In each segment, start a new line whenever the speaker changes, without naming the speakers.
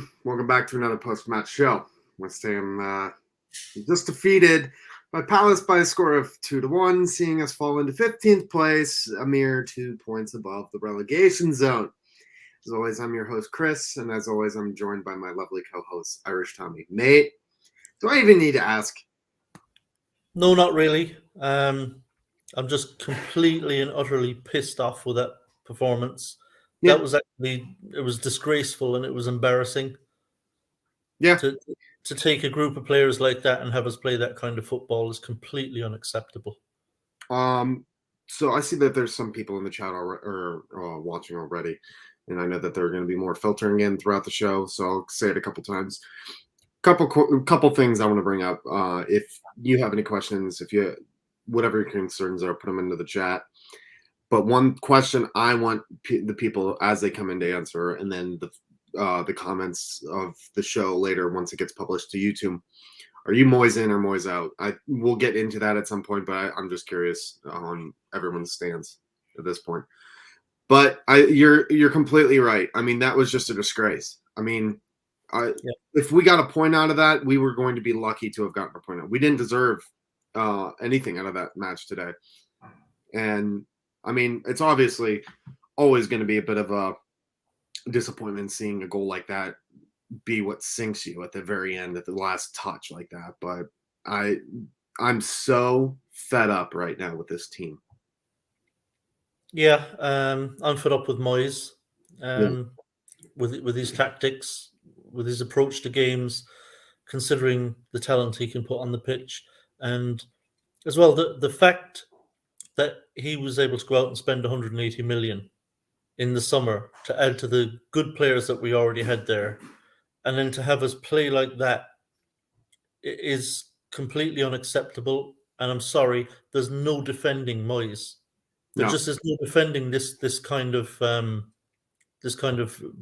everyone. Welcome back to another post-match show. West Ham just defeated by Palace by a score of 2-1, seeing us fall into 15th place, a mere 2 points above the relegation zone. As always, I'm your host, Chris, and as always, I'm joined by my lovely co-host, Irish Tommy. Mate, do I even need to ask?
No, not really. I'm just completely and utterly pissed off with that performance.
Yeah.
That was it was disgraceful and it was embarrassing.
Yeah.
To take a group of players like that and have us play that kind of football is completely unacceptable.
So I see that there's some people in the chat watching already, and I know that there are going to be more filtering in throughout the show, so I'll say it a couple times. Couple things I want to bring up. If you have any questions, whatever your concerns are, put them into the chat. But one question I want the people as they come in to answer, and then the comments of the show later once it gets published to YouTube. Are you Moyes in or Moyes out? We'll get into that at some point, but I'm just curious on everyone's stance at this point. But you're completely right. I mean, that was just a disgrace. I mean, if we got a point out of that, we were going to be lucky to have gotten a point out. We didn't deserve anything out of that match today. And, I mean, it's obviously always going to be a bit of a disappointment seeing a goal like that be what sinks you at the very end, at the last touch like that. But I'm so fed up right now with this team.
Yeah, I'm fed up with Moyes, with his tactics, with his approach to games, considering the talent he can put on the pitch, and as well the fact that he was able to go out and spend 180 million in the summer to add to the good players that we already had there, and then to have us play like that is completely unacceptable. And I'm sorry, there's no defending Moyes. There just is no defending this kind of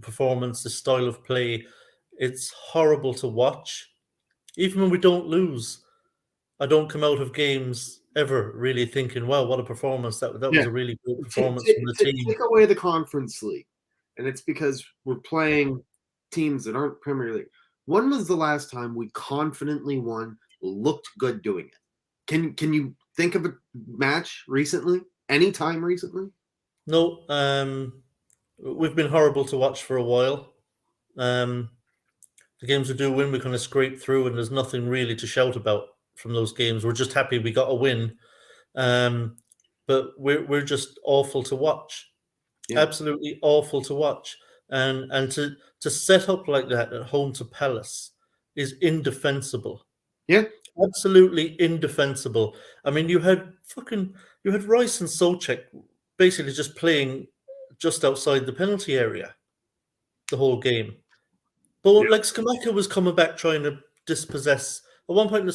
performance, this style of play. It's horrible to watch. Even when we don't lose, I don't come out of games ever really thinking, "Wow, what a performance! That was a really good performance from the team."
Take away the Conference League, and it's because we're playing teams that aren't Premier League. When was the last time we confidently won, looked good doing it? Can you think of a match recently? Any time recently?
No. We've been horrible to watch for a while. The games we do win, we kind of scrape through, and there's nothing really to shout about from those games. We're just happy we got a win, but we're just awful to watch. Yeah. Absolutely awful to watch, and to set up like that at home to Palace is indefensible.
Yeah,
absolutely indefensible. I mean, you had Rice and Souček basically just playing just outside the penalty area the whole game. But like Scamacca was coming back trying to dispossess. At one point,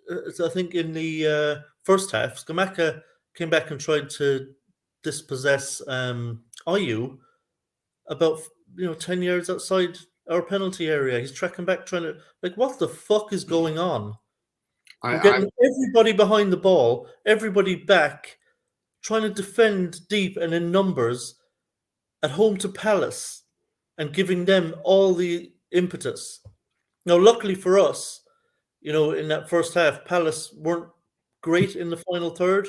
I think in the first half, Scamacca came back and tried to dispossess Ayew about 10 yards outside our penalty area. He's tracking back trying to, like, what the fuck is going on? We're getting everybody behind the ball, everybody back, trying to defend deep and in numbers at home to Palace and giving them all the impetus. Now, luckily for us, in that first half, Palace weren't great in the final third.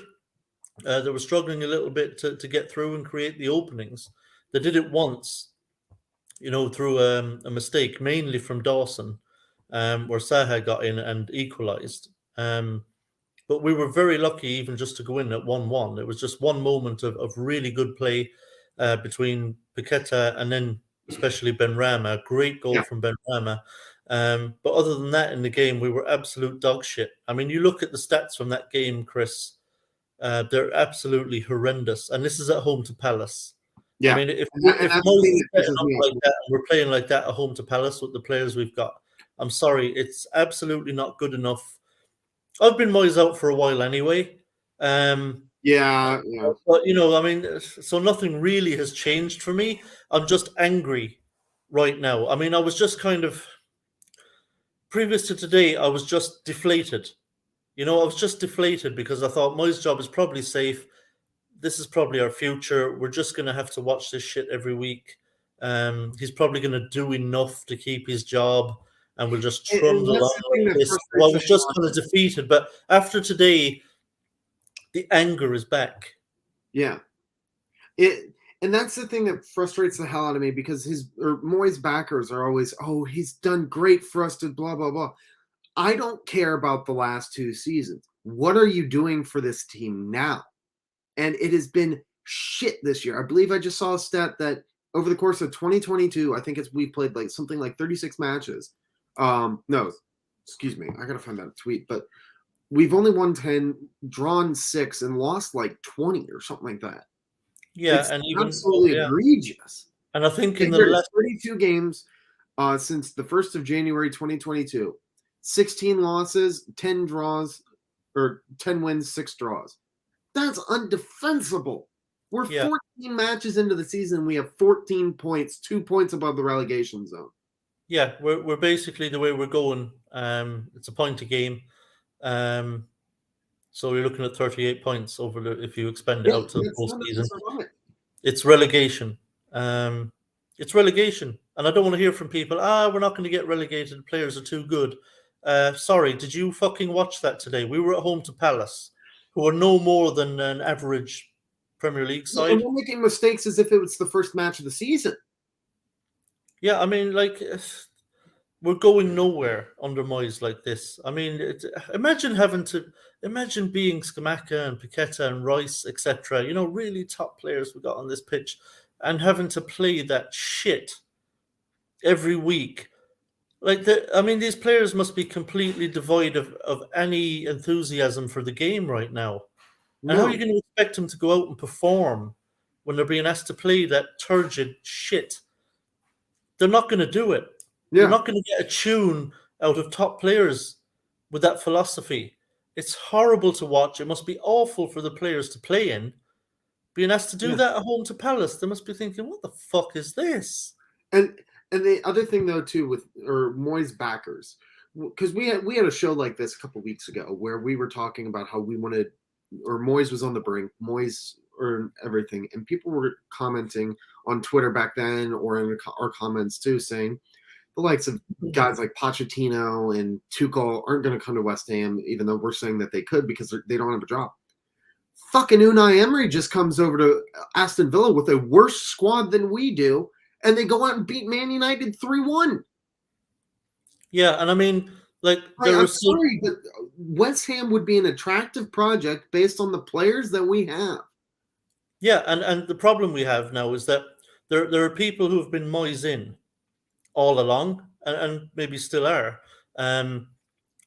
They were struggling a little bit to get through and create the openings. They did it once, through a mistake, mainly from Dawson, where Saha got in and equalised. But we were very lucky even just to go in at 1-1. It was just one moment of really good play between Paqueta and then especially Benrahma. Great goal from Benrahma. But other than that, in the game, we were absolute dog shit. I mean, you look at the stats from that game, Chris, they're absolutely horrendous. And this is at home to Palace. Yeah. I mean, if we're playing like that at home to Palace with the players we've got, I'm sorry, it's absolutely not good enough. I've been Moyes out for a while anyway.
Yeah.
But, I mean, so nothing really has changed for me. I'm just angry right now. I mean, I was just kind of, previous to today, I was just deflated. I was just deflated because I thought Moyes' job is probably safe. This is probably our future. We're just going to have to watch this shit every week. He's probably going to do enough to keep his job, and we'll just
And
trundle
that's
on
the thing
like
that
this. So I
frustrates
was
us
just
a lot.
kind of defeated, but after today, the anger is back.
Yeah. It and that's the thing that frustrates the hell out of me because his or Moy's backers are always, oh, he's done great for us to blah blah blah. I don't care about the last 2 seasons. What are you doing for this team now? And it has been shit this year. I believe I just saw a stat that over the course of 2022, I think we played like something like 36 matches. No, excuse me, I gotta find that tweet, but we've only won 10, drawn 6, and lost like 20 or something like that.
Yeah,
It's
and even
absolutely
yeah,
egregious.
and I think in
And
the
here's
last
32 games since the 1st of January 2022. 16 losses, 10 draws, or 10 wins, 6 draws. That's undefensible. We're
yeah
14 matches into the season. We have 14 points, 2 points above the relegation zone.
yeah we're basically the way we're going. It's a point a game. Um, so you're looking at 38 points over the if you expand it
Yeah,
out to the
that's
whole
none of
season.
us are on it.
It's relegation. Um, it's relegation, and I don't want to hear from people. We're not going to get relegated. Players are too good. Sorry, did you fucking watch that today? We were at home to Palace, who are no more than an average Premier League
Yeah, and
side.
we're making mistakes as if it was the first match of the season.
Yeah, I mean, like we're going nowhere under Moyes like this. I mean, imagine imagine being Skamaka and Paqueta and Rice, etc. You know, really top players we got on this pitch, and having to play that shit every week. I mean, these players must be completely devoid of any enthusiasm for the game right now. And how are you
No.
going to expect them to go out and perform when they're being asked to play that turgid shit? They're not going to do it. You're
Yeah.
not going to get a tune out of top players with that philosophy. It's horrible to watch. It must be awful for the players to play in. Being asked to do
Yeah.
that at home to Palace, they must be thinking, "What the fuck is this?"
And the other thing though too with or Moy's backers, because we had a show like this a couple weeks ago where we were talking about how we wanted or Moyes was on the brink, Moyes or everything, and people were commenting on Twitter back then or in our comments too, saying the likes of guys like Pochettino and Tuchel aren't going to come to West Ham, even though we're saying that they could because they don't have a job. Fucking Unai Emery just comes over to Aston Villa with a worse squad than we do, and they go out and beat Man United 3-1.
Yeah, and I mean, like there
I'm
was so
sorry, but West Ham would be an attractive project based on the players that we have.
yeah, and the problem we have now is that there are people who have been Moyes in all along, and maybe still are, um,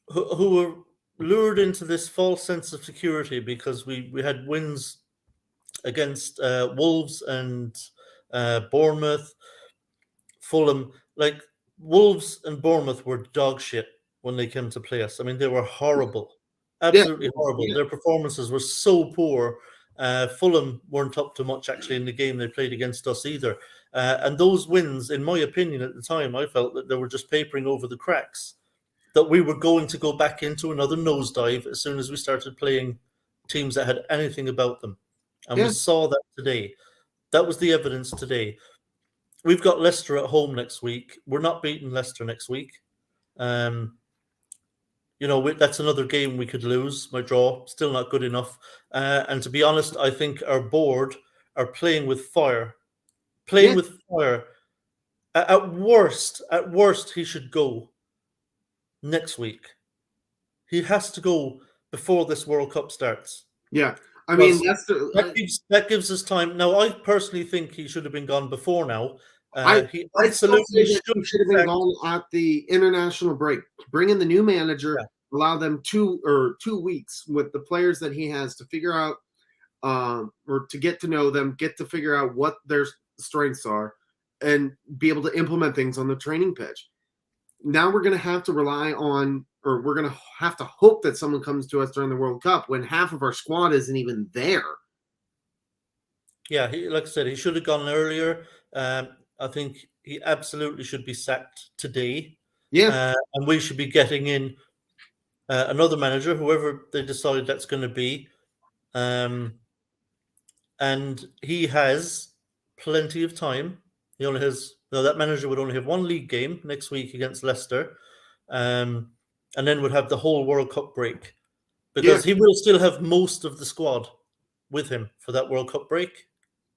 who were lured into this false sense of security because we had wins against Wolves and Bournemouth, Fulham. Like Wolves and Bournemouth were dog shit when they came to play us. I mean, they were horrible,
Yeah,
absolutely horrible.
yeah,
Their performances were so poor. Fulham weren't up to much actually in the game they played against us either. And those wins, in my opinion, at the time, I felt that they were just papering over the cracks. That we were going to go back into another nosedive as soon as we started playing teams that had anything about them. And we
yeah,
saw that today. That was the evidence today. We've got Leicester at home next week. We're not beating Leicester next week. Um, that's another game we could lose. My draw, still not good enough. And to be honest, I think our board are playing with fire.
yeah,
Playing with fire. At worst, he should go next week. He has to go before this World Cup starts.
yeah. I mean,
Because
that's the.
that gives us time. Now, I personally think he should have been gone before now.
I
He
I still
absolutely
say that
should
he should
be
have been
sacked.
gone at the international break. Bring in the new manager,
Yeah,
allow them 2 weeks with the players that he has to figure out, or to get to know them, get to figure out what their strengths are, and be able to implement things on the training pitch. Now we're going to have to rely on, or we're going to have to hope that someone comes to us during the World Cup when half of our squad isn't even there.
yeah. Like I said, he should have gone earlier. I think he absolutely should be sacked today,
Yeah,
and we should be getting in another manager, whoever they decide that's going to be. Um, and he has plenty of time. He only has that manager would only have one league game next week against Leicester, and then would have the whole World Cup break
Yeah.
because he will still have most of the squad with him for that World Cup break.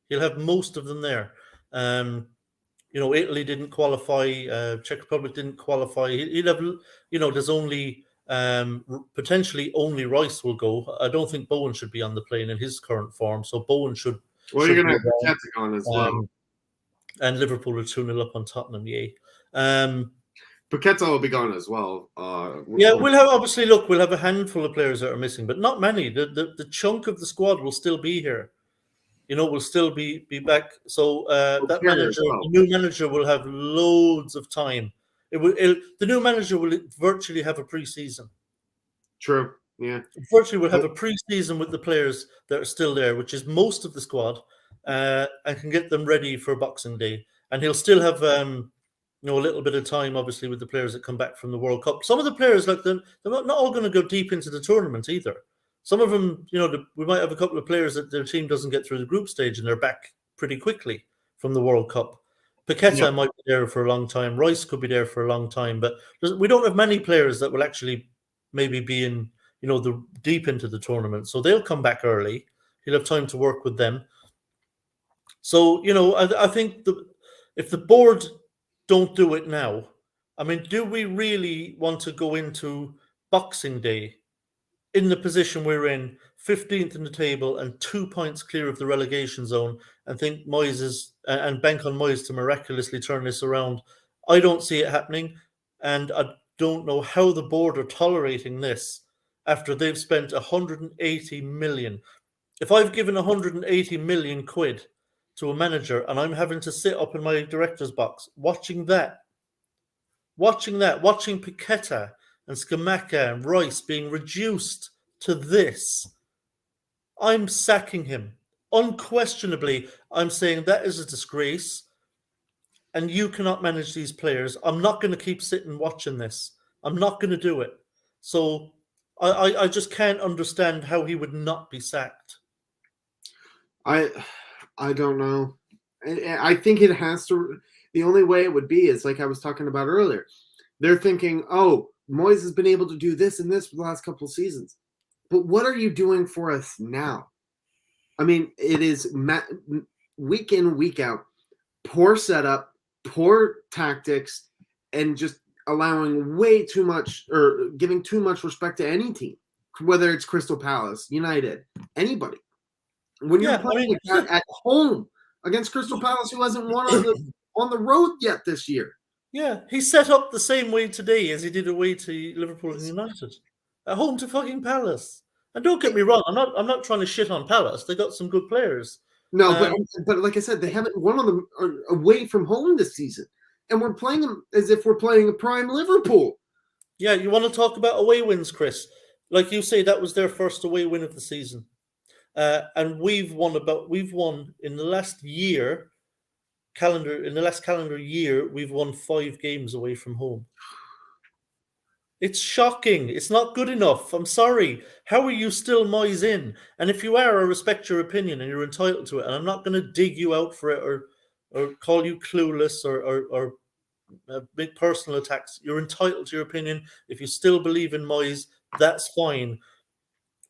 He'll have most of them there. Italy didn't qualify, Czech Republic didn't qualify. He'll have, there's only potentially only Rice will go. I don't think Bowen should be on the plane in his current form, so Bowen should.
Well, you're
be
going to have
around.
Paqueta on as well.
And Liverpool are 2-0 up on Tottenham, yay.
Paqueta will be gone as well.
We'll have a handful of players that are missing, but not many. The chunk of the squad will still be here. Will still be back. So that manager, the new manager, will have loads of time. The new manager will virtually have a pre-season.
True. Yeah.
Virtually will have a pre-season with the players that are still there, which is most of the squad, and can get them ready for Boxing Day. And he'll still have a little bit of time, obviously, with the players that come back from the World Cup. Some of the players, they're not all going to go deep into the tournament either. Some of them, we might have a couple of players that their team doesn't get through the group stage and they're back pretty quickly from the World Cup. Paqueta might be there for a long time. Rice could be there for a long time, but we don't have many players that will actually maybe be in, the deep into the tournament. So they'll come back early. He'll have time to work with them. So, I think if the board don't do it now, I mean, do we really want to go into Boxing Day in the position we're in, 15th in the table and 2 points clear of the relegation zone, and think Moyes is and bank on Moyes to miraculously turn this around? I don't see it happening, and I don't know how the board are tolerating this after they've spent 180 million. If I've given 180 million quid to a manager and I'm having to sit up in my director's box watching Paqueta and Scamacca and Rice being reduced to this, I'm sacking him. Unquestionably, I'm saying that is a disgrace and you cannot manage these players. I'm not going to keep sitting watching this. I'm not going to do it. So I just can't understand how he would not be sacked.
I don't know. I think it has to. The only way it would be is like I was talking about earlier. They're thinking, oh, Moyes has been able to do this and this for the last couple of seasons. But what are you doing for us now? I mean, it is week in, week out, poor setup, poor tactics, and just allowing way too much or giving too much respect to any team, whether it's Crystal Palace, United, anybody. When you're playing at home against Crystal Palace, who hasn't won on the road yet this year.
Yeah, he set up the same way today as he did away to Liverpool and United. At home to fucking Palace. And don't get me wrong, I'm not trying to shit on Palace. They got some good players.
No, but like I said, they haven't won on them away from home this season. And we're playing them as if we're playing a prime Liverpool.
Yeah, you want to talk about away wins, Chris? Like you say, that was their first away win of the season. And we've won in the last calendar year, we've won 5 games away from home. It's shocking. It's not good enough. I'm sorry. How are you still Moyes in? And if you are, I respect your opinion and you're entitled to it. And I'm not going to dig you out for it or call you clueless or make personal attacks. You're entitled to your opinion. If you still believe in Moyes, that's fine.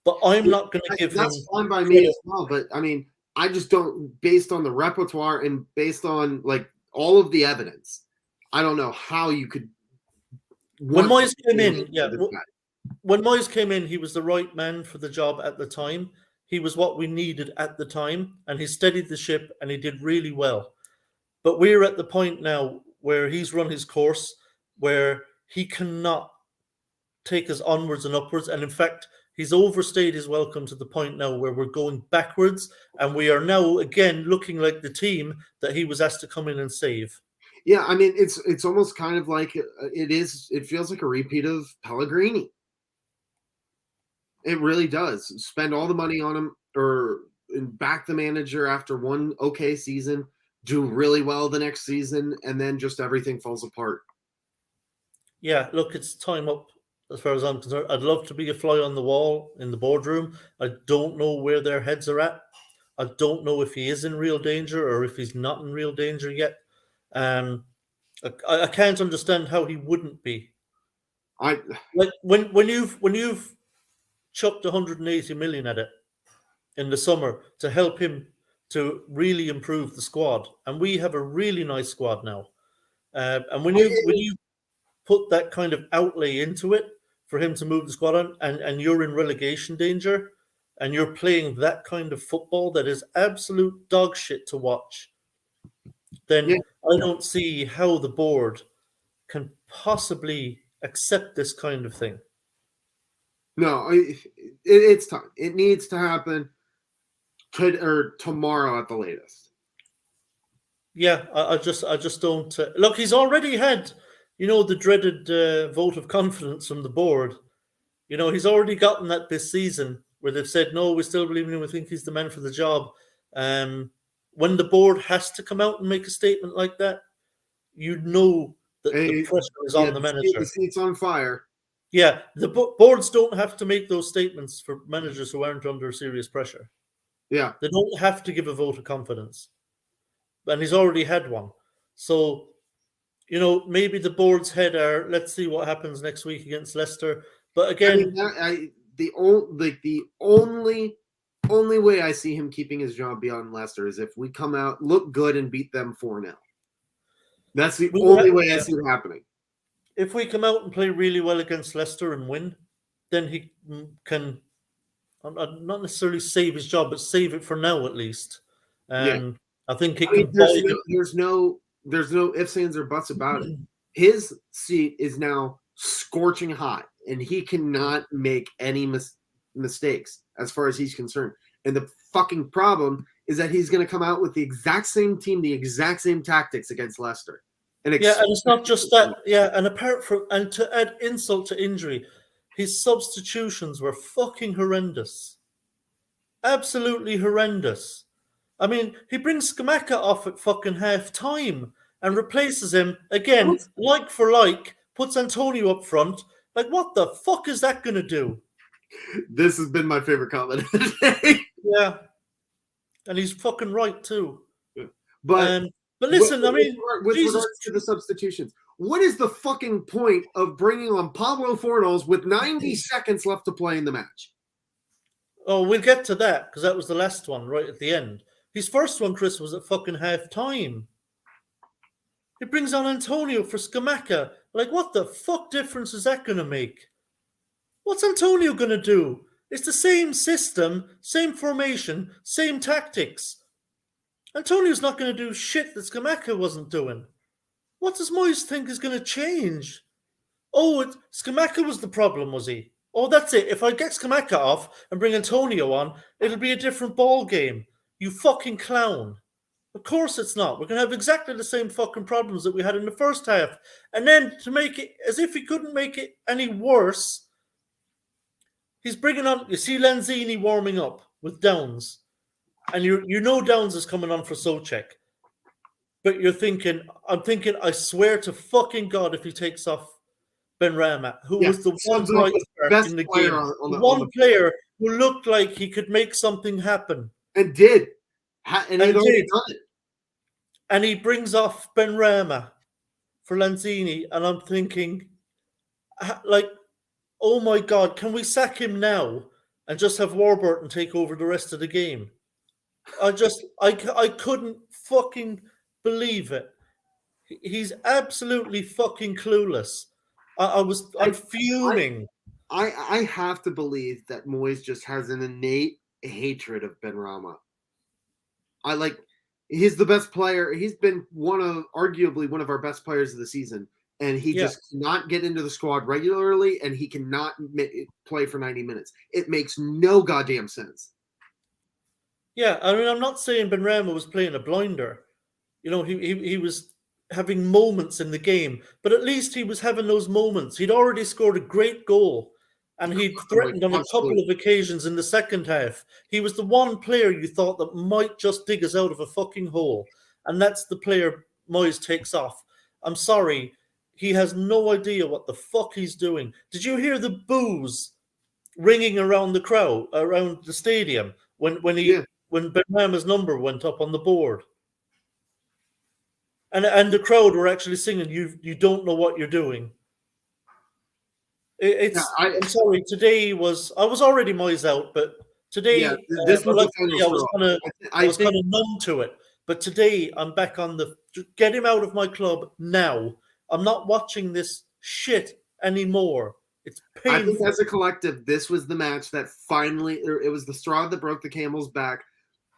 But I'm not going to give him.
That's fine by me as well. But I mean, I just don't, based on the repertoire and based on like all of the evidence, I don't know how you could.
When Moyes came in, when Moyes came in, he was the right man for the job at the time. He was what we needed at the time, and he steadied the ship, and he did really well. But we're at the point now where he's run his course, where he cannot take us onwards and upwards, and in fact, he's overstayed his welcome to the point now where we're going backwards, and we are now again looking like the team that he was asked to come in and save.
Yeah, I mean, it's almost kind of like it feels like a repeat of Pellegrini. It really does. Spend all the money on him or back the manager after one okay season, do really well the next season, and then just everything falls apart.
Yeah, look, it's time up as far as I'm concerned. I'd love to be a fly on the wall in the boardroom. I don't know where their heads are at. I don't know if he is in real danger or if he's not in real danger yet. Um, I can't understand how he wouldn't be.
I
Like when you've chucked 180 million at it in the summer to help him to really improve the squad, and we have a really nice squad now. And when you put that kind of outlay into it for him to move the squad on, and you're in relegation danger, and you're playing that kind of football that is absolute dog shit to watch,
yeah,
then I don't see how the board can possibly accept this kind of thing.
no, it's time. It needs to happen tomorrow at the latest.
Yeah, I just don't look. He's already had, the dreaded vote of confidence from the board. He's already gotten that this season where they've said, no, we still believe in him. We think he's the man for the job. When the board has to come out and make a statement like that, that the pressure is on the manager.
The seat's on fire.
Yeah, the boards don't have to make those statements for managers who aren't under serious pressure.
Yeah.
They don't have to give a vote of confidence. And he's already had one. So, maybe the board's head are, let's see what happens next week against Leicester. But again,
the only way I see him keeping his job beyond Leicester is if we come out, look good, and beat them 4-0. That's the only way I see it happening.
If we come out and play really well against Leicester and win, then he can not necessarily save his job, but save it for now at least. And I think
there's no ifs, ands, or buts about it. His seat is now scorching hot, and he cannot make any mistakes as far as he's concerned. And the fucking problem is that he's going to come out with the exact same team, the exact same tactics against Leicester.
And it's not just that. Yeah, and and to add insult to injury, his substitutions were fucking horrendous. Absolutely horrendous. I mean, he brings Skamaka off at fucking half time and replaces him again, like for like, puts Antonio up front. Like, what the fuck is that going to do?
This has been my favorite comment of the day.
Yeah. And he's fucking right, too.
Yeah.
But listen,
with regards to the substitutions, what is the fucking point of bringing on Pablo Fornals with 90 seconds left to play in the match?
Oh, we'll get to that, because that was the last one right at the end. His first one, Chris, was at fucking half time. He brings on Antonio for Skamaka. Like, what the fuck difference is that going to make? What's Antonio going to do? It's the same system, same formation, same tactics. Antonio's not going to do shit that Skamaka wasn't doing. What does Moyes think is going to change? Oh, Skamaka was the problem, was he? Oh, that's it. If I get Skamaka off and bring Antonio on, it'll be a different ball game. You fucking clown. Of course it's not. We're going to have exactly the same fucking problems that we had in the first half. And then to make it, as if he couldn't make it any worse, he's bringing on, you see Lanzini warming up with Downs. And you know Downs is coming on for Souček. But I'm thinking, I swear to fucking God, if he takes off Benrahma, who was the one bright spark in the game, one player who looked like he could make something happen.
And did. And he'd already done it.
And he brings off Benrahma for Lanzini, and I'm thinking, like, oh my God, can we sack him now and just have Warburton take over the rest of the game? I couldn't fucking believe it. He's absolutely fucking clueless. I'm fuming.
I have to believe that Moyes just has an innate hatred of Benrahma. He's the best player. He's been arguably one of our best players of the season, and he just cannot get into the squad regularly, and he cannot play for 90 minutes. It makes no goddamn sense.
Yeah, I mean, I'm not saying Benrahma was playing a blinder. He was having moments in the game, but at least he was having those moments. He'd already scored a great goal, and he'd threatened on a couple of occasions in the second half. He was the one player you thought that might just dig us out of a fucking hole, and that's the player Moyes takes off. I'm sorry, he has no idea what the fuck he's doing. Did you hear the boos ringing around the crowd, around the stadium, when Benrahma's number went up on the board? and the crowd were actually singing, "You don't know what you're doing."
Yeah,
I'm sorry. Today I was already moist out, but
yeah,
today,
this was
like
the final
I
straw.
I
I
was kind
think
of numb to it. But today, I'm back on the get him out of my club now. I'm not watching this shit anymore. It's
I think
painful.
as a collective, this was the match that finally, or it was the straw that broke the camel's back,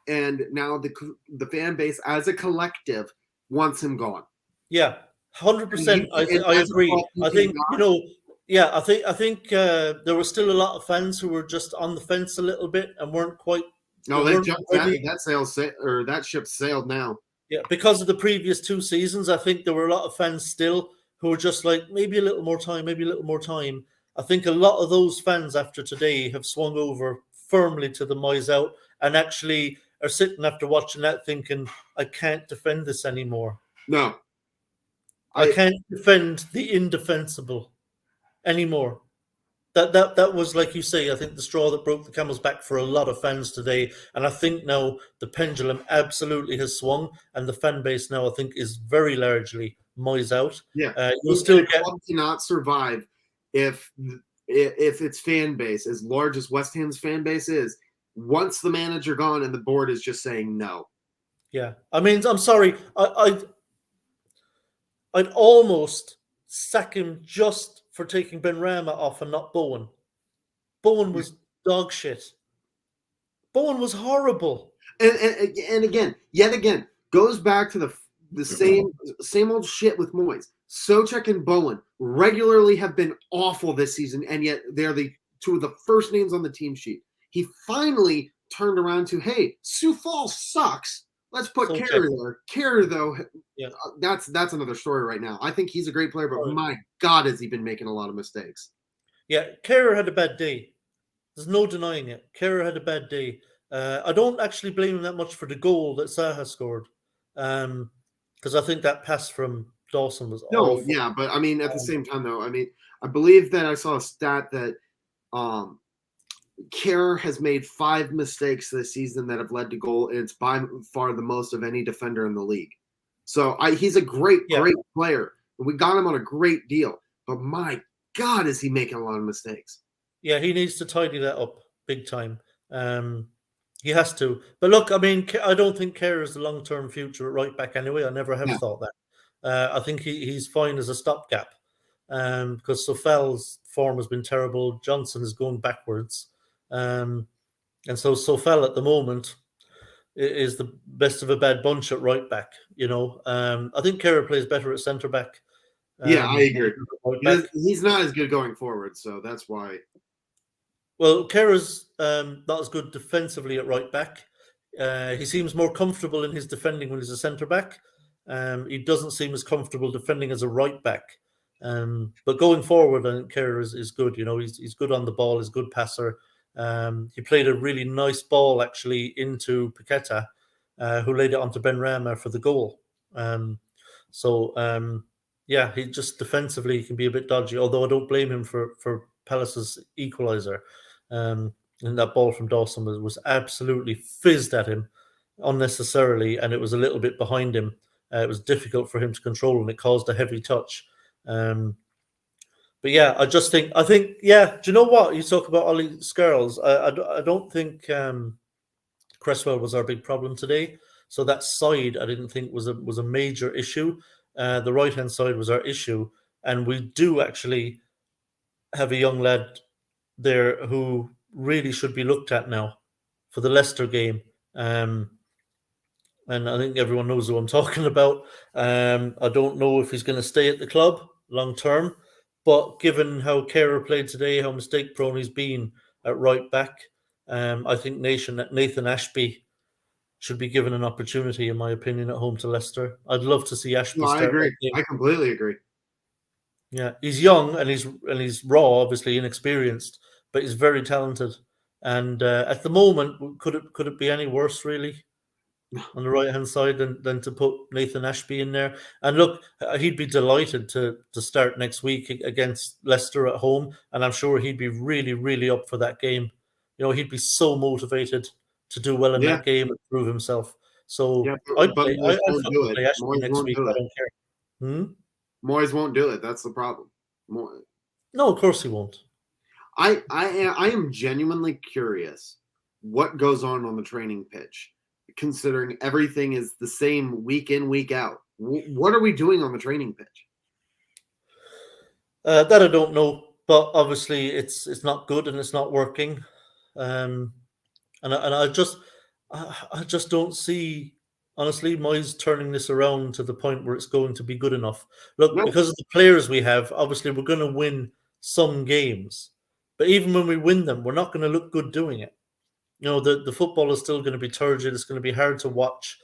and now the fan base as a collective wants him gone.
Yeah,
And
100%.
and
I
as a
agree.
club, you
I think
cannot.
yeah. I think there were still a lot of fans who were just on the fence a little bit and weren't quite. They
No, they
weren't
jumped
ready.
that ship sailed now.
Yeah, because of the previous 2 seasons, I think there were a lot of fans still who were just like, maybe a little more time, maybe a little more time. I think a lot of those fans after today have swung over firmly to the Moyes out and actually are sitting after watching that thinking, I can't defend this anymore.
No,
I
I
can't defend the indefensible anymore. That was like you say. I think the straw that broke the camel's back for a lot of fans today, and I think now the pendulum absolutely has swung, and the fan base now I think is very largely Moyes out.
yeah.
You'll
And
still
a
get
club cannot survive if if its fan base, as large as West Ham's fan base is, once the manager gone and the board is just saying no.
yeah. I mean, I'm sorry. I'd almost sack him just for taking Ben Rama off and not Bowen. Bowen was dog shit. Bowen was horrible.
And again, yet again, goes back to the same old shit with Moyes. Socek and Bowen regularly have been awful this season, and yet they're the two of the first names on the team sheet. He finally turned around to, hey, Sioux Falls sucks. Let's put
Socek.
Kerr there. Kerr, though,
Yeah.
that's another story right now. I think he's a great player, but
Right.
my God, has he been making a lot of mistakes.
Yeah, Kerr had a bad day. There's no denying it. Kerr had a bad day. I don't actually blame him that much for the goal that Saha scored, because I think that pass from Dawson was
No,
awful.
yeah, but I mean, at the same time, though, I mean, I believe that I saw a stat that um, Kerr has made 5 mistakes this season that have led to goal, and it's by far the most of any defender in the league. So he's a great
Yeah.
player. We got him on a great deal, but my God, is he making a lot of mistakes?
Yeah, he needs to tidy that up big time. He has to. But look, I mean, I don't think Kerr is the long-term future at right back anyway. I never have
Yeah.
thought that. I think he's fine as a stopgap, because Sofel's form has been terrible. Johnson is going backwards. And so Sofel at the moment is the best of a bad bunch at right back. I think Kerr plays better at centre back.
Yeah, I agree.
Right back.
He's not as good going forward, so that's why.
Well, Kerr's not as good defensively at right back. He seems more comfortable in his defending when he's a centre back. He doesn't seem as comfortable defending as a right back. But going forward, I think Kerr is good. He's good on the ball. He's a good passer. He played a really nice ball actually into Paqueta, who laid it onto Ben Rama for the goal. Yeah, he just defensively can be a bit dodgy. Although I don't blame him for Palace's equaliser. And that ball from Dawson was absolutely fizzed at him unnecessarily, and it was a little bit behind him. It was difficult for him to control, and it caused a heavy touch. But yeah, I think, yeah. Do you know what you talk about, Ollie Skurls? I don't think Cresswell was our big problem today. So that side, I didn't think was a major issue. The right hand side was our issue, and we do actually have a young lad there who really should be looked at now for the Leicester game. And I think everyone knows who I'm talking about. I don't know if he's going to stay at the club long term, but given how Kerr played today, how mistake prone he's been at right back, I think Nathan Ashby should be given an opportunity, in my opinion, at home to Leicester. I'd love to see Ashby
No, I
start
agree.
that game.
I completely agree.
Yeah, he's young and he's raw, obviously inexperienced, but he's very talented. And at the moment, could it be any worse, really, on the right hand side than to put Nathan Ashby in there? And look, he'd be delighted to start next week against Leicester at home, and I'm sure he'd be really, really up for that game. He'd be so motivated to do well in
Yeah.
that game and prove himself. So
Yeah,
I'd
but
play.
Moyes
I'd
won't do
fucking
it.
play Ashby
Moyes
next
won't
week.
do
I
it.
don't care. Hmm?
Moyes won't do it. That's the problem.
No, of course he won't.
I am genuinely curious what goes on the training pitch, considering everything is the same week in, week out. What are we doing on the training pitch?
That I don't know, but obviously it's not good and it's not working. Um, and I just don't see honestly Moyes turning this around to the point where it's going to be good enough. Look,
No,
because of the players we have, obviously we're going to win some games, but even when we win them, we're not going to look good doing it. You know, the football is still going to be turgid. It's going to be hard to watch.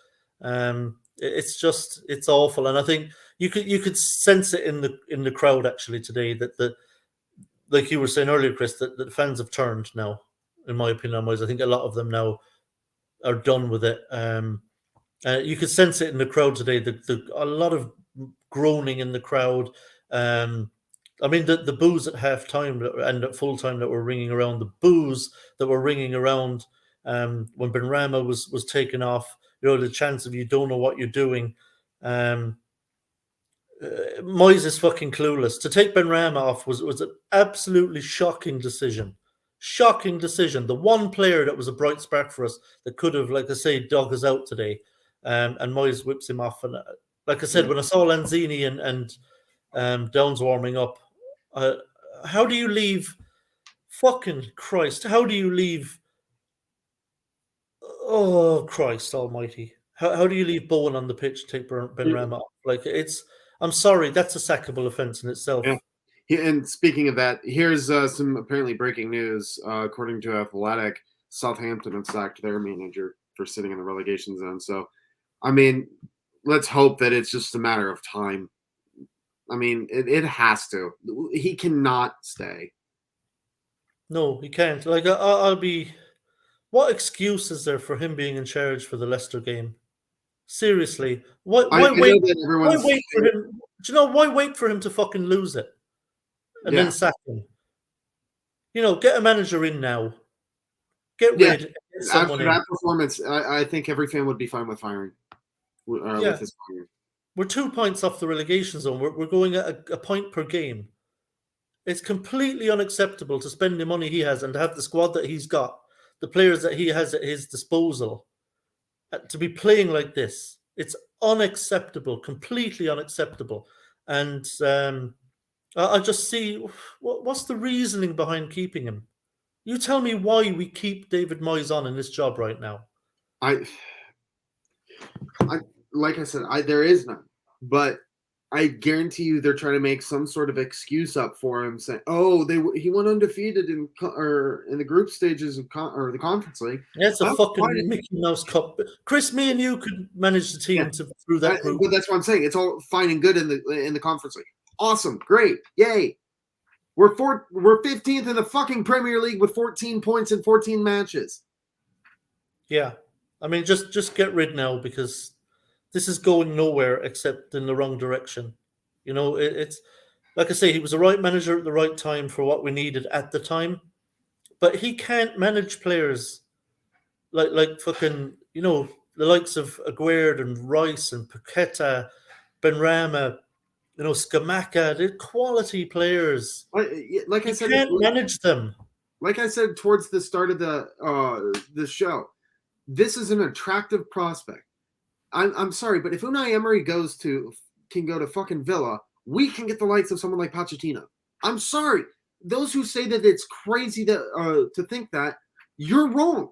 It's awful, and I think you could sense it in the crowd actually today that the like you were saying earlier, Chris, that the fans have turned now. In my opinion, I think a lot of them now are done with it. You could sense it in the crowd today. A lot of groaning in the crowd. Um, I mean, the boos at half time and at full time that were ringing around, the boos that were ringing around when Benrahma was taken off. You know, the chance of you don't know what you're doing. Um, Moyes is fucking clueless. To take Benrahma off was an absolutely shocking decision. Shocking decision. The one player that was a bright spark for us that could have, like I say, dug us out today, and Moyes whips him off. And like I said,
yeah,
when I saw Lanzini and Downs warming up, uh, how do you leave? Fucking Christ! How do you leave? Oh Christ Almighty! How do you leave Bowen on the pitch to take Benrahma off? Like it's. I'm sorry, that's a sackable offence in
yeah.
itself.
And speaking of that, here's some apparently breaking news. According to Athletic, Southampton have sacked their manager for sitting in the relegation zone. So, I mean, let's hope that it's just a matter of time. I mean, it has to. He cannot stay.
No, he can't. Like I'll be. What excuse is there for him being in charge for the Leicester game? Seriously, why?
I
Why
know
wait?
that
Why
everyone's
wait for him? Do you know why wait for him to fucking lose it and then
yeah,
sack him? You know, get a manager in now. Get
yeah.
rid. Get someone
After
in.
that performance, I think every fan would be fine with firing with
Yeah,
his firing.
we're 2 points off the relegation zone. We're going at a point per game. It's completely unacceptable to spend the money he has and to have the squad that he's got, the players that he has at his disposal, to be playing like this. It's unacceptable, completely unacceptable. And I just see what's the reasoning behind keeping him. You tell me why we keep David Moyes on in this job right now.
I, I like I said, there is none, but I guarantee you they're trying to make some sort of excuse up for him, saying, "Oh, he went undefeated or in the group stages of or the conference league."
Yeah, it's a
Well, why
fucking Mickey Mouse Cup. Chris, me and you could manage the
yeah,
team through that group.
but that's what I'm saying. It's all fine and good in the conference league. Awesome, great, yay! We're 15th in the fucking Premier League with 14 points in 14 matches.
Yeah, I mean, just get rid now because this is going nowhere except in the wrong direction. You know, it's like I say, he was the right manager at the right time for what we needed at the time, but he can't manage players like fucking the likes of Aguerd and Rice and Paqueta, Benrahma, Skamaka. They're quality players.
Like I
He
said,
can't manage them.
like I said towards the start of the show, this is an attractive prospect. I'm sorry, but if Unai Emery can go to fucking Villa, we can get the likes of someone like Pochettino. I'm sorry, those who say that it's crazy to think that, you're wrong.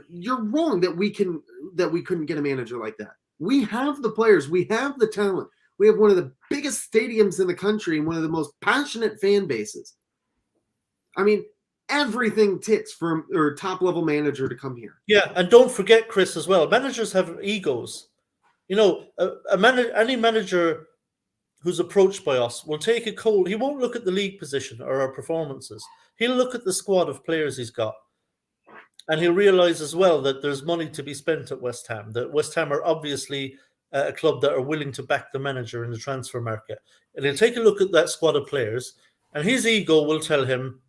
You're wrong that we couldn't get a manager like that. We have the players, we have the talent, we have one of the biggest stadiums in the country and one of the most passionate fan bases. I mean, everything ticks for a top level manager to come here.
Yeah, and don't forget, Chris, as well. Managers have egos. You know, any manager who's approached by us will take a cold. He won't look at the league position or our performances. He'll look at the squad of players he's got. And he'll realise as well that there's money to be spent at West Ham. That West Ham are obviously a club that are willing to back the manager in the transfer market. And he'll take a look at that squad of players, and his ego will tell him,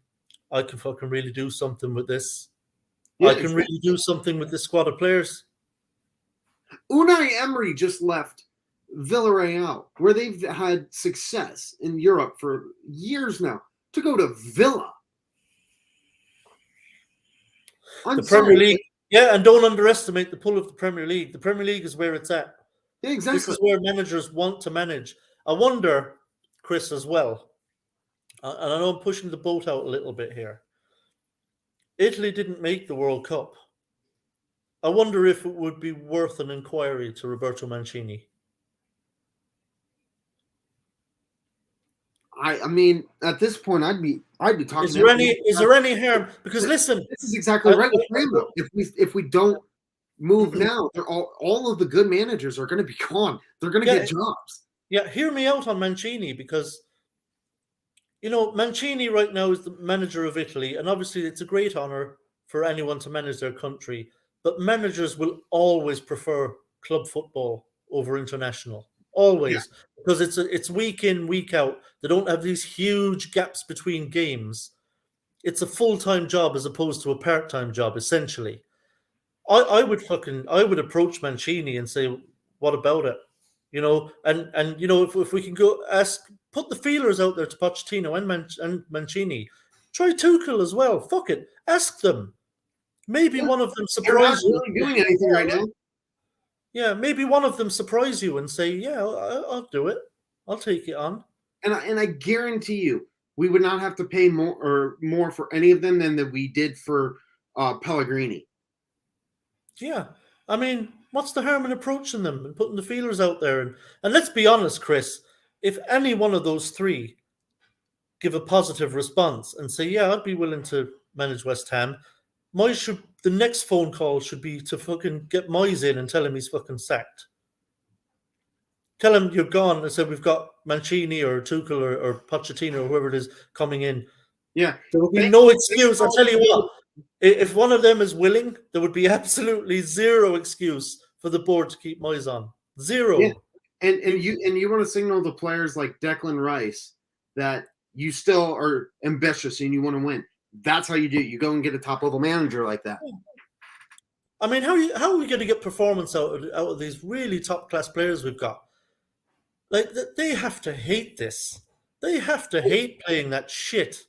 I can fucking really do something with this.
Yeah,
I can really do something with this squad of players.
Unai Emery just left Villarreal, where they've had success in Europe for years now, to go to Villa. I'm
The Premier
sorry.
League, yeah, and don't underestimate the pull of the Premier League. The Premier League is where it's at.
Yeah,
This
exactly.
is where managers want to manage. I wonder, Chris, as well, and I know I'm pushing the boat out a little bit here. Italy didn't make the World Cup. I wonder if it would be worth an inquiry to Roberto Mancini.
I mean, at this point, I'd be talking.
Is there any harm? Because listen,
this is exactly right with Rambo. If we don't move now, they're all of the good managers are going to be gone. They're going to get jobs.
Yeah, hear me out on Mancini, because Mancini right now is the manager of Italy, and obviously it's a great honor for anyone to manage their country. But managers will always prefer club football over international. Always. Because it's week in, week out. They don't have these huge gaps between games. It's a full-time job as opposed to a part-time job, essentially. I would approach Mancini and say, what about it? If we can go put the feelers out there to Pochettino and Mancini. Try Tuchel as well. Fuck it. Ask them. Maybe one of them surprise you.
They're not really doing anything right now.
Yeah, maybe one of them surprise you and say, "Yeah, I'll do it. I'll take it on."
And I guarantee you, we would not have to pay more for any of them than that we did for Pellegrini.
Yeah, I mean, what's the harm in approaching them and putting the feelers out there? And let's be honest, Chris, if any one of those three give a positive response and say, "Yeah, I'd be willing to manage West Ham," the next phone call should be to fucking get Moyes in and tell him he's fucking sacked. Tell him you're gone and say we've got Mancini or Tuchel or Pochettino or whoever it is coming in.
Yeah.
There will be no excuse. I'll tell you what, if one of them is willing, there would be absolutely zero excuse for the board to keep Moyes on. Zero.
Yeah. And you want to signal to players like Declan Rice that you still are ambitious and you want to win. That's how you do it. You go and get a top level manager like that.
I mean, how are we going to get performance out of these really top class players we've got? Like, they have to hate this. They have to hate playing that shit.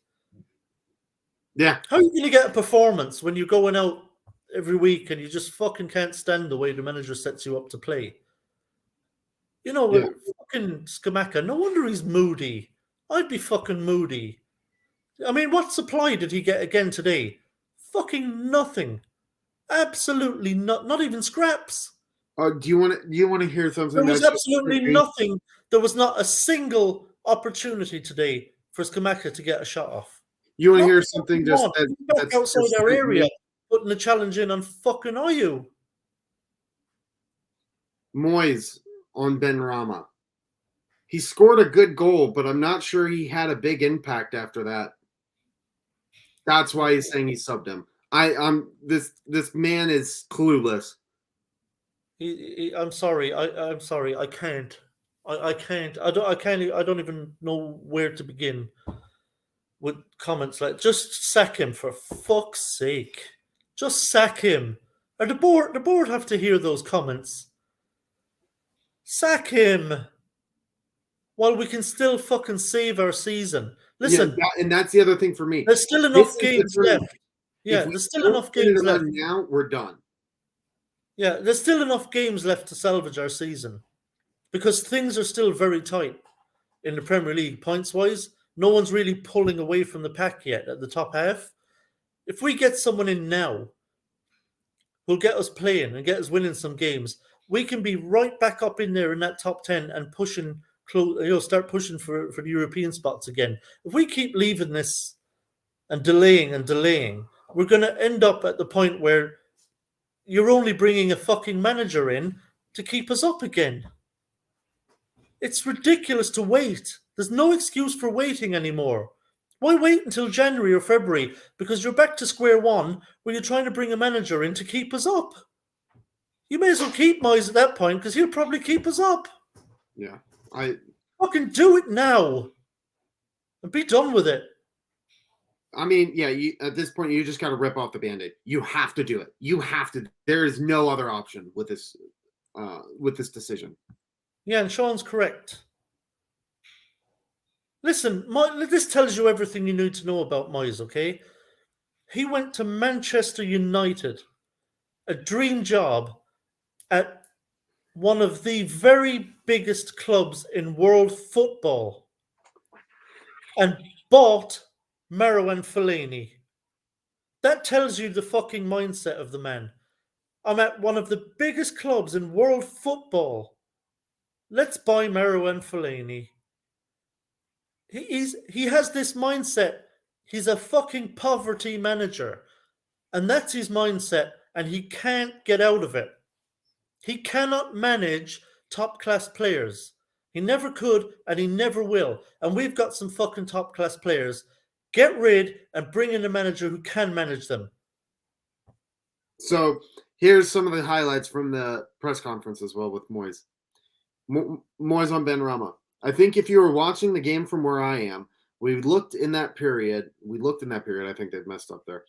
Yeah.
How are you going to get a performance when you're going out every week and you just fucking can't stand the way the manager sets you up to play? Fucking Scamacca, no wonder he's moody. I'd be fucking moody. I mean, what supply did he get again today? Fucking nothing. Absolutely not even scraps.
Do you want to hear something?
There was absolutely nothing. There was not a single opportunity today for Scamacca to get a shot off.
You want to hear something that's
outside our area, putting a challenge in on fucking Ayew.
Moyes on Benrahma. He scored a good goal, but I'm not sure he had a big impact after that. That's why he's saying he subbed him. This man is clueless.
I'm sorry. I'm sorry. I can't. I can't. I don't even know where to begin with comments like, just sack him for fuck's sake. Just sack him. Or the board have to hear those comments. Sack him while we can still fucking save our season. Listen,
and that's the other thing for me.
There's still enough games left. Yeah, there's still enough games left.
Now we're done.
Yeah, there's still enough games left to salvage our season because things are still very tight in the Premier League points-wise. No one's really pulling away from the pack yet at the top half. If we get someone in now who'll get us playing and get us winning some games, we can be right back up in there in that top 10 and pushing close. Start pushing for the European spots again. If we keep leaving this and delaying, we're going to end up at the point where you're only bringing a fucking manager in to keep us up again. It's ridiculous to wait. There's no excuse for waiting anymore. Why wait until January or February? Because you're back to square one where you're trying to bring a manager in to keep us up. You may as well keep Moyes at that point because he'll probably keep us up.
Yeah.
Fucking do it now and be done with it.
I mean, yeah, at this point, you just got to rip off the Band-Aid. You have to do it. You have to. There is no other option with this with this decision.
Yeah, and Sean's correct. Listen, this tells you everything you need to know about Moyes, okay? He went to Manchester United, a dream job at one of the very biggest clubs in world football, and bought Marouane Fellaini. That tells you the fucking mindset of the man. I'm at one of the biggest clubs in world football. Let's buy Marouane Fellaini. He has this mindset. He's a fucking poverty manager. And that's his mindset. And he can't get out of it. He cannot manage top class players. He never could and he never will. And we've got some fucking top class players. Get rid and bring in a manager who can manage them.
So here's some of the highlights from the press conference as well with Moyes. Moyes on Ben Rama. I think if you were watching the game from where I am, we looked in that period. I think they've messed up there.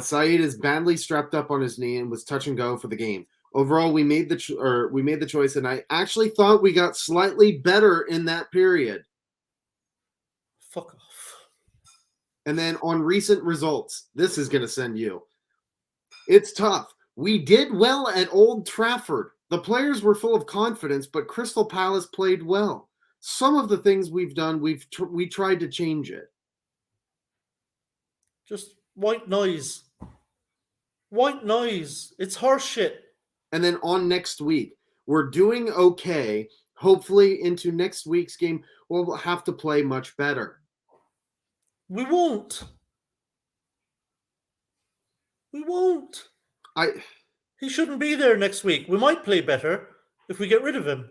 Saeed is badly strapped up on his knee and was touch and go for the game. Overall, we made the choice, and I actually thought we got slightly better in that period.
Fuck off.
And then on recent results, this is going to send you. It's tough. We did well at Old Trafford. The players were full of confidence, but Crystal Palace played well. Some of the things we've done, we tried to change it.
Just white noise. White noise. It's horse shit.
And then on next week, we're doing okay. Hopefully into next week's game, we'll have to play much better.
We won't. We won't. He shouldn't be there next week. We might play better if we get rid of him.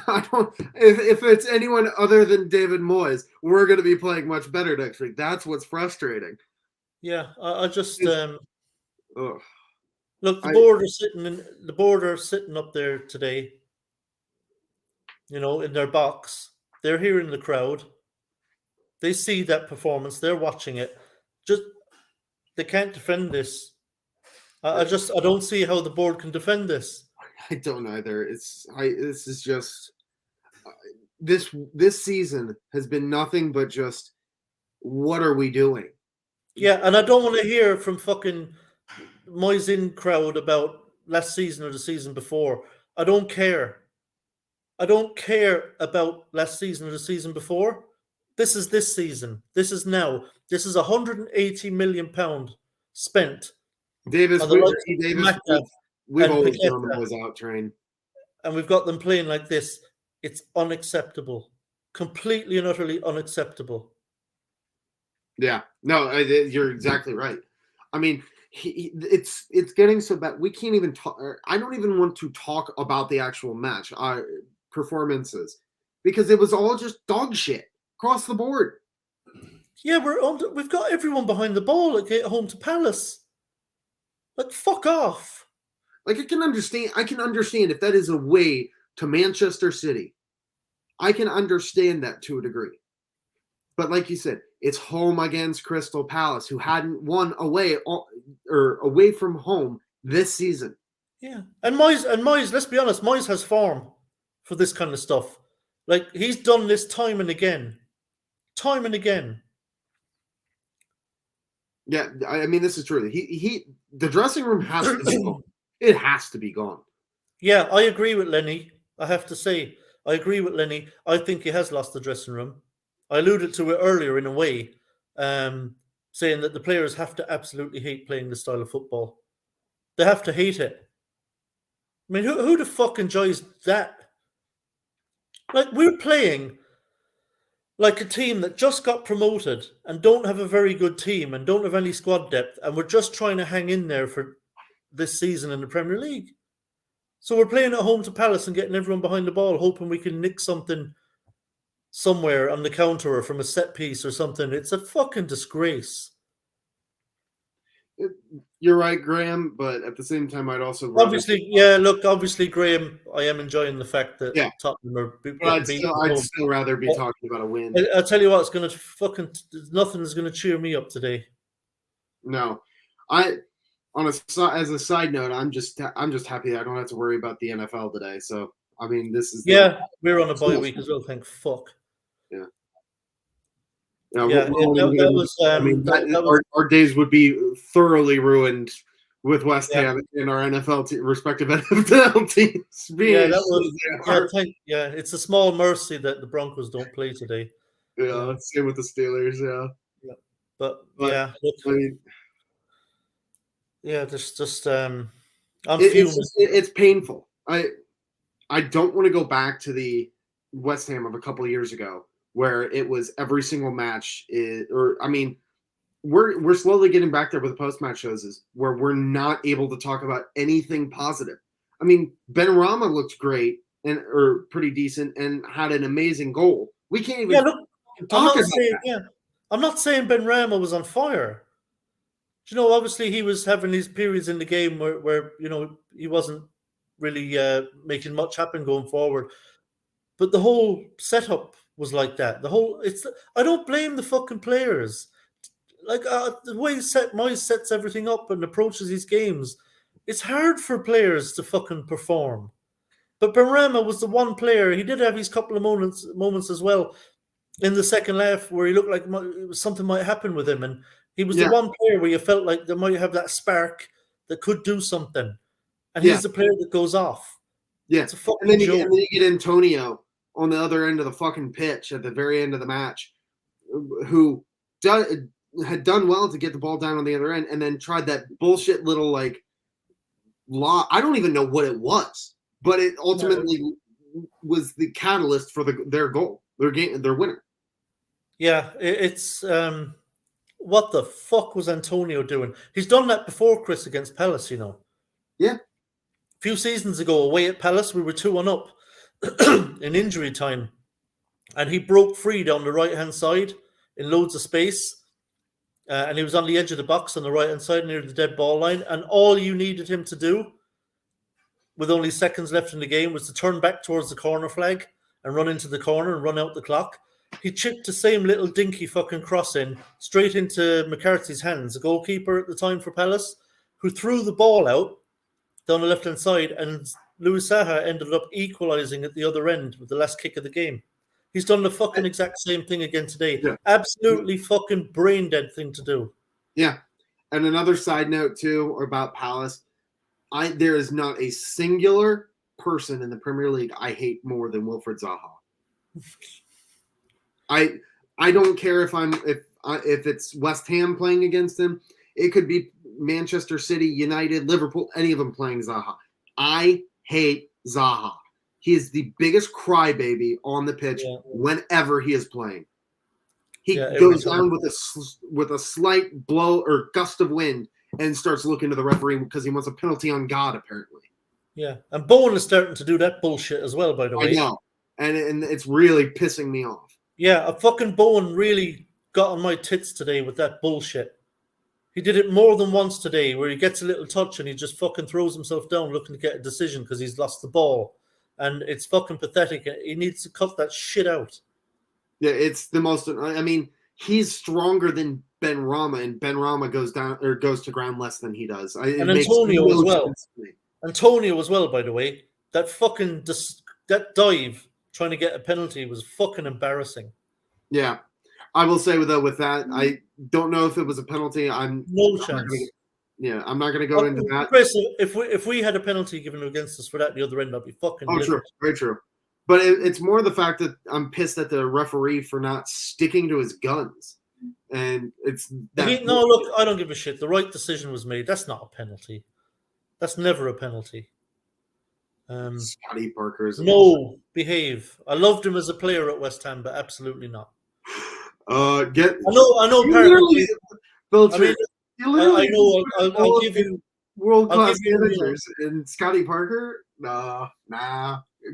I don't. If it's anyone other than David Moyes, we're going to be playing much better next week. That's what's frustrating.
Yeah, I just
ugh.
look. The board are sitting up there today. You know, in their box, they're hearing the crowd. They see that performance. They're watching it. Just they can't defend this. I don't see how the board can defend this.
I don't either. This is just this season has been nothing but just what are we doing?
Yeah, and I don't want to hear from fucking Moyes in crowd about last season or the season before. I don't care. I don't care about last season or the season before. This is this season. This is now. This is £180 million spent.
Davis, we've always been on the Moyes out train.
And we've got them playing like this. It's unacceptable. Completely and utterly unacceptable.
Yeah. No, you're exactly right. I mean, it's getting so bad. We can't even talk. I don't even want to talk about the actual match performances because it was all just dog shit across the board.
Yeah, we've got everyone behind the ball at home to Palace. Like, fuck off.
Like, I can understand if that is a way to Manchester City. I can understand that to a degree. But like you said, it's home against Crystal Palace, who hadn't won away from home this season.
Yeah. And Moyes, let's be honest, Moyes has form for this kind of stuff. Like, he's done this time and again. Time and again.
Yeah, I mean, this is true. The dressing room has to be gone. It has to be gone.
Yeah, I agree with Lenny. I have to say, I agree with Lenny. I think he has lost the dressing room. I alluded to it earlier in a way, saying that the players have to absolutely hate playing this style of football. They have to hate it. I mean, who the fuck enjoys that? Like, we're playing like a team that just got promoted and don't have a very good team and don't have any squad depth, and we're just trying to hang in there for this season in the Premier League. So we're playing at home to Palace and getting everyone behind the ball, hoping we can nick something somewhere on the counter or from a set piece or something. It's a fucking disgrace.
You're right, Graham, but at the same time, I'd also
obviously, Graham, I am enjoying the fact that Tottenham are
I'd still rather be talking about a win.
I'll tell you what, it's going to nothing's going to cheer me up today.
No, I as a side note, I'm just happy I don't have to worry about the NFL today. So I mean, this is the
Yeah, we're on a bye week as well. Thank fuck.
yeah. Yeah,
Yeah, that was
I mean,
that was
our days would be thoroughly ruined with West
yeah.
Ham and our respective NFL teams being
Yeah,
as
that
shit
was
as they are.
it's a small mercy that the Broncos don't play today.
Yeah, same with the Steelers. Yeah,
Yeah. But
but
look,
I mean,
there's just I'm
it's
fuming.
just it's painful. I don't want to go back to the West Ham of a couple of years ago where it was every single match or I mean, we're slowly getting back there with the post match shows is where we're not able to talk about anything positive. I mean, Ben Rama looked great or pretty decent and had an amazing goal. We can't even
Yeah, look, I'm
talk
not
about
saying
that.
I'm not saying Ben Rama was on fire. You know, obviously he was having these periods in the game where you know he wasn't really making much happen going forward. But the whole setup was like that. I don't blame the fucking players. Like the way Moyes sets everything up and approaches these games, it's hard for players to fucking perform. But Benrahma was the one player. He did have his couple of moments as well in the second half where he looked like something might happen with him, and he was the
Yeah,
one player where you felt like they might have that spark that could do something. And
yeah,
he's the player that goes off.
yeah.
It's a fucking joke.
And then you get Antonio on the other end of the fucking pitch at the very end of the match, who had done well to get the ball down on the other end, and then tried that bullshit little like law. I don't even know what it was, but it ultimately was the catalyst for their goal, their winner.
Yeah, it's what the fuck was Antonio doing? He's done that before, Chris, against Palace, you know.
Yeah,
A few seasons ago, away at Palace, we were 2-1 up in injury time. And he broke free down the right-hand side in loads of space. And he was on the edge of the box on the right-hand side near the dead ball line. And all you needed him to do, with only seconds left in the game, was to turn back towards the corner flag and run into the corner and run out the clock. He chipped the same little dinky fucking cross in straight into McCarthy's hands, the goalkeeper at the time for Palace, who threw the ball out down the left-hand side, and Louis Saha ended up equalising at the other end with the last kick of the game. He's done the fucking exact same thing again today.
yeah,
Absolutely fucking brain-dead thing to do.
yeah. And another side note too about Palace, there is not a singular person in the Premier League I hate more than Wilfred Zaha. I don't care if it's West Ham playing against him. It could be Manchester City, United, Liverpool, any of them playing Zaha. I hate Zaha. He is the biggest crybaby on the pitch whenever he is playing. He goes down with a slight blow or gust of wind and starts looking to the referee because he wants a penalty on God, apparently.
Yeah, and Bowen is starting to do that bullshit as well, by the way.
I know, and it's really pissing me off.
Yeah, a fucking Bowen really got on my tits today with that bullshit. He did it more than once today where he gets a little touch and he just fucking throws himself down looking to get a decision because he's lost the ball. And it's fucking pathetic. He needs to cut that shit out.
Yeah, it's the most. I mean, he's stronger than Ben Rama, and Ben Rama goes down or goes to ground less than he does.
And Antonio as well. Antonio as well, by the way. That fucking that dive trying to get a penalty was fucking embarrassing.
Yeah, I will say though with that, I don't know if it was a penalty.
No chance.
I'm not going to go into that.
Chris, if we had a penalty given against us for that, the other end, I'd be fucking.
Oh, true, very true. But it's more the fact that I'm pissed at the referee for not sticking to his guns, and it's that.
No, look, I don't give a shit. The right decision was made. That's not a penalty. That's never a penalty.
Scotty Parker's
behave. I loved him as a player at West Ham, but absolutely not.
I
know.
Filter.
I know. I'll give you
world class managers and Scotty Parker. Nah.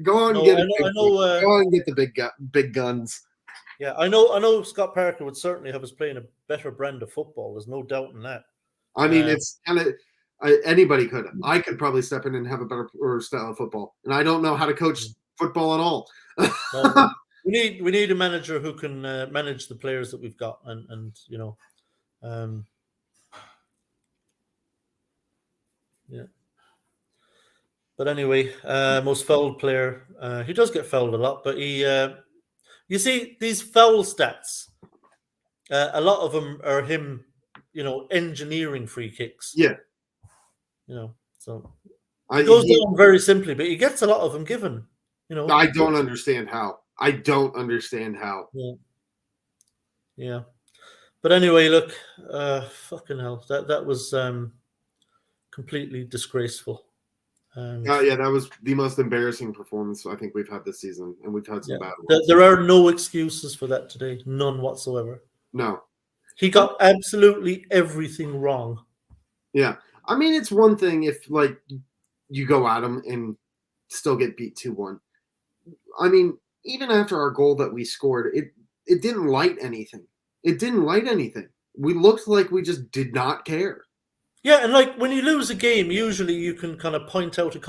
Go on and get the big guns.
Yeah, I know. Scott Parker would certainly have us playing a better brand of football. There's no doubt in that.
I mean, it's kind of anybody could. I could probably step in and have a better style of football, and I don't know how to coach football at all.
No, we need a manager who can manage the players that we've got, and you know. Yeah. But anyway, most fouled player. He does get fouled a lot, but he. You see these foul stats. A lot of them are him, engineering free kicks.
Yeah,
So
I
it goes
he,
down very simply, but he gets a lot of them given.
I don't understand how. I don't understand how.
Yeah. Yeah. But anyway, look, fucking hell, that was completely disgraceful. And
Yeah, that was the most embarrassing performance I think we've had this season, and we've had some
yeah,
bad
there,
ones.
there are no excuses for that today, none whatsoever.
No,
He got absolutely everything wrong.
yeah. I mean, it's one thing if like you go at them and still get beat 2-1. I mean, even after our goal that we scored, it didn't light anything. It didn't light anything. We looked like we just did not care.
Yeah, and like when you lose a game, usually you can kind of point out maybe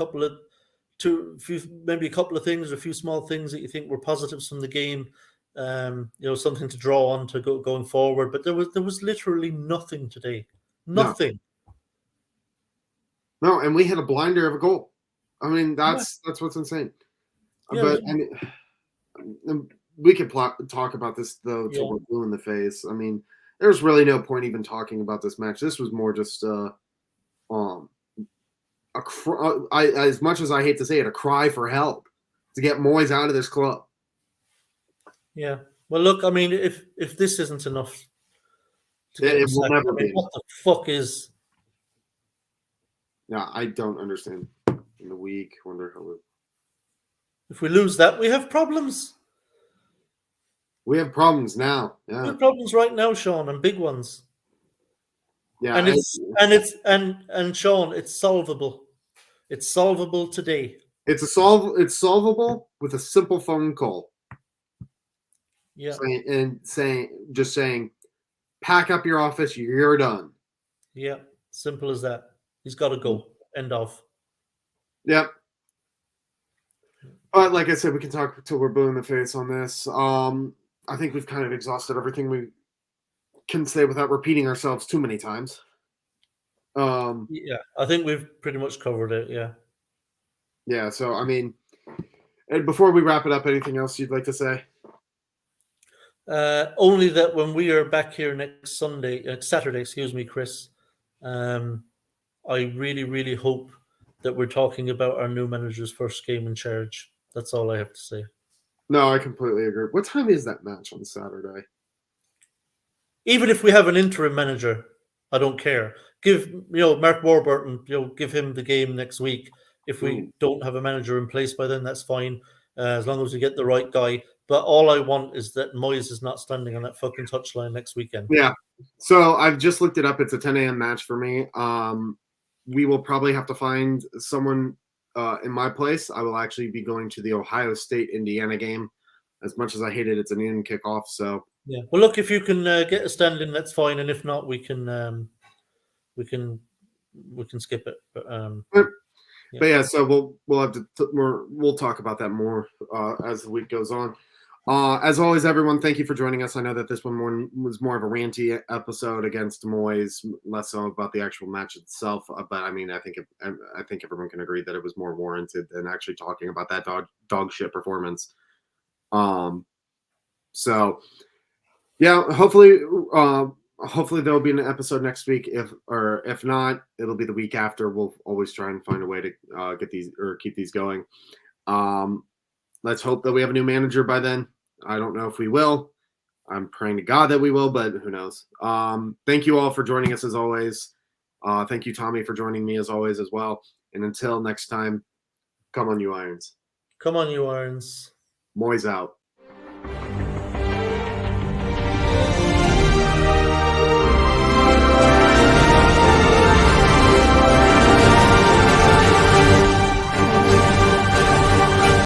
a couple of things, or a few small things that you think were positives from the game. Something to draw on to going forward. But there was literally nothing today.
No,
Nothing.
no, and we had a blinder of a goal. I mean,
Yeah,
that's what's insane.
yeah,
But I mean, we could talk about this though till
yeah.
we're blue in the face. I mean, there's really no point even talking about this match. This was more just um as much as I hate to say it, a cry for help to get Moyes out of this club.
Yeah. Well, look, I mean, if this isn't enough to get him
It will
sacked,
never
I mean,
be.
what the fuck is?
Yeah, I don't understand. In the week, wonder how
If we lose that, we have problems.
we have problems now.
We
Yeah,
have problems right now, Sean, and big ones.
yeah.
And and Sean, it's solvable. It's solvable today.
It's solvable with a simple phone call.
Yeah,
Saying, pack up your office. You're done.
yeah. Simple as that. He's got to go. End of.
Yep. But like I said, we can talk till we're blue in the face on this. I think we've kind of exhausted everything we can say without repeating ourselves too many times.
Yeah, I think we've pretty much covered it. Yeah.
Yeah. So I mean, and before we wrap it up, anything else you'd like to say?
Only that when we are back here next Saturday, excuse me, Chris, I really, really hope that we're talking about our new manager's first game in charge. That's all I have to say.
No, I completely agree. What time is that match on Saturday?
Even if we have an interim manager, I don't care. Give Mark Warburton, give him the game next week. If we don't have a manager in place by then, that's fine. As long as we get the right guy. But all I want is that Moyes is not standing on that fucking touchline next weekend.
Yeah. So I've just looked it up. It's a 10 a.m. match for me. We will probably have to find someone in my place. I will actually be going to the Ohio State Indiana game. As much as I hate it, it's a noon kickoff. So
yeah. Well, look, if you can get a stand in, that's fine. And if not, we can skip it. But
yeah. So we'll have to we'll talk about that more as the week goes on. As always, everyone, thank you for joining us. I know that this one was more of a ranty episode against Moyes, less so about the actual match itself. But I mean, I think everyone can agree that it was more warranted than actually talking about that dog shit performance. So yeah, hopefully there'll be an episode next week. If not, it'll be the week after. We'll always try and find a way to get these or keep these going. Let's hope that we have a new manager by then. I don't know if we will. I'm praying to God that we will, but who knows? Thank you all for joining us as always. Thank you, Tommy, for joining me as always as well. And until next time, come on, you Irons.
come on, you Irons.
Moyes out.